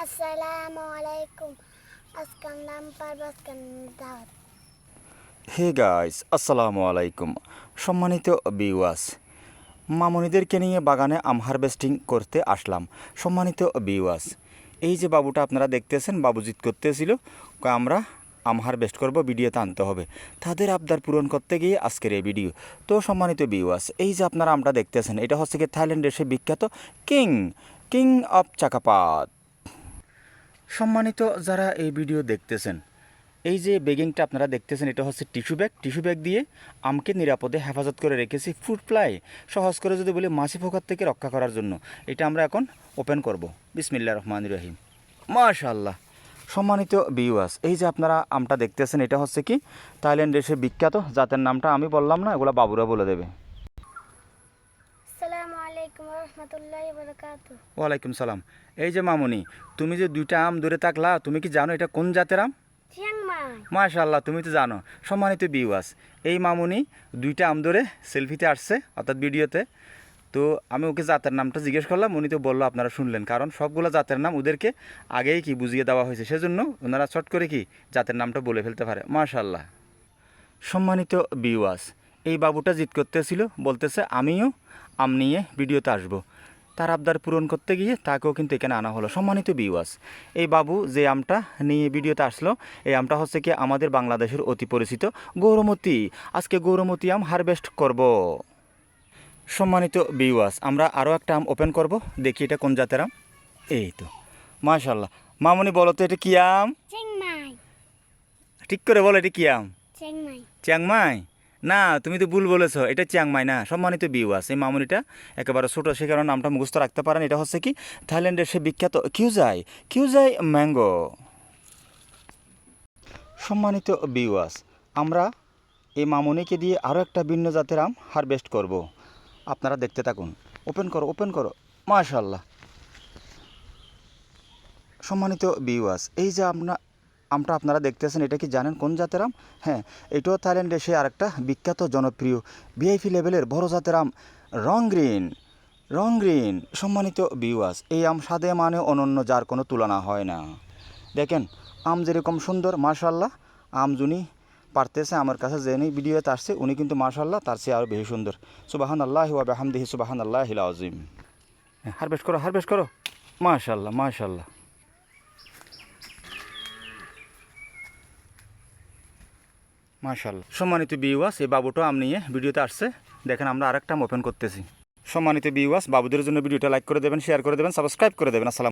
আসসালামুআলাইকুম। আজকাল নাম পারবাসকান দাওয়াত। হে গাইস, আসসালামু আলাইকুম। সম্মানিত ভিউয়ার্স, মামুনিদেরকে নিয়ে বাগানে আম হারভেস্টিং করতে আসলাম। সম্মানিত ভিউয়ার্স, এই যে বাবুটা আপনারা দেখতেছেন, বাবু জিদ করতেছিল আমরা আম হারভেস্ট করব, ভিডিওতে আনতে হবে। তাদের আবদার পূরণ করতে গিয়ে আজকের এই ভিডিও। তো সম্মানিত ভিউয়ার্স, এই যে আপনারা আমটা দেখতেছেন, এটা হচ্ছে কি থাইল্যান্ডের সে বিখ্যাত কিং অফ চাকাপাত। সম্মানিত যারা এই ভিডিও দেখতেছেন, এই যে বেগিংটা আপনারা দেখতেছেন, এটা হচ্ছে টিস্যু ব্যাগ দিয়ে আমকে নিরাপদে হেফাজত করে রেখেছি ফ্রুট ফ্লাই, সহজ করে যদি বলি মাছি পোকার থেকে রক্ষা করার জন্য। এটা আমরা এখন ওপেন করব। বিসমিল্লাহির রহমানির রহিম। মাশাআল্লাহ। সম্মানিত ভিউয়ার্স, এই যে আপনারা আমটা দেখতেছেন, এটা হচ্ছে কি থাইল্যান্ডের সে বিখ্যাত জাতের নামটা আমি বললাম না, এগুলো বাবুরা বলে দেবে। আসসালামু আলাইকুম ওয়া রাহমাতুল্লাহি ওয়া বারাকাতুহু। ওয়ালাইকুম সালাম। এই যে মামুনি, তুমি যে দুইটা আম ধরে থাকলা, তুমি কি জানো এটা কোন জাতের আম? চিংমাই। মাশাআল্লাহ, তুমি তো জানো। সম্মানিত ভিউয়ার্স, এই মামুনি দুইটা আম ধরে সেলফিতে আসছে, অর্থাৎ ভিডিওতে। তো আমি ওকে জাতের নামটা জিজ্ঞেস করলাম, উনি তো বললো, আপনারা শুনলেন, কারণ সবগুলো জাতের নাম ওদেরকে আগেই কি বুঝিয়ে দেওয়া হয়েছে, সেজন্য ওনারা চট করে কি জাতের নামটা বলে ফেলতে পারে। মাশাআল্লাহ। সম্মানিত ভিউয়ার্স, এই বাবুটা জিদ করতেছিল, বলতেছে আমিও আম নিয়ে ভিডিওতে আসবো। তার আবদার পূরণ করতে গিয়ে তাকেও কিন্তু এখানে আনা হলো। সম্মানিত ভিউয়ার্স, এই বাবু যে আমটা নিয়ে ভিডিওতে আসলো, এই আমটা হচ্ছে কি আমাদের বাংলাদেশের অতি পরিচিত গৌরমতি। আজকে গৌরমতি আম হারভেস্ট করব। সম্মানিত ভিউয়ার্স, আমরা আরও একটা আম ওপেন করব, দেখি এটা কোন জাতের আম। এই তো মাশাআল্লাহ। মামুনি বলো তো এটা কী আম? চিংমাই। ঠিক করে বলো, এটা কী আম? চিংমাই। চিয়াংমাই? না, তুমি তো ভুল বলেছো, এটা চিয়াংমাই না। সম্মানিত ভিউয়ার্স, এই মামুনিটা একেবারে ছোটো, সে কারণে নামটা মুখস্থ রাখতে পারেন। এটা হচ্ছে কি থাইল্যান্ডের সে বিখ্যাত কিউজাই ম্যাঙ্গো। সম্মানিত ভিউয়ার্স, আমরা এই মামুনিকে দিয়ে আরও একটা ভিন্ন জাতের আম হারভেস্ট করব। আপনারা দেখতে থাকুন। ওপেন করো। মাশাআল্লাহ। সম্মানিত ভিউয়ার্স, এই যে আমটা আপনারা দেখতেছেন, এটা কি জানেন কোন জাতের আম? হ্যাঁ, এটাও থাইল্যান্ডে সে আরেকটা বিখ্যাত জনপ্রিয় ভিআইপি লেভেলের বড় জাতের আম, রং গ্রিন। সম্মানিত ভিউয়ার্স, এই আম স্বাদে মানে অনন্য, যার কোনো তুলনা হয় না। দেখেন আম যেরকম সুন্দর, মাশাআল্লাহ। আম যিনি পারতেছে আমার কাছে, যিনি ভিডিওতে আসছে, উনি কিন্তু মাশাআল্লাহ তার চেয়ে আরও বেশি সুন্দর। সুবহানাল্লাহি ওয়া বিহামদিহি সুবহানাল্লাহিল আযীম। হারভেস্ট করো। মাশাআল্লাহ। মাশাআল্লাহ। সম্মানিত ভিউয়ার্স, এই বাবুটা আম নিয়ে ভিডিওতে আসছে। দেখেন আমরা আরেকটা আম ওপেন করতেছি। সম্মানিত ভিউয়ার্স, বাবুদের জন্য ভিডিওটা লাইক করে দেবেন, শেয়ার করে দেবেন, সাবস্ক্রাইব করে দেবেন। আসসালাম।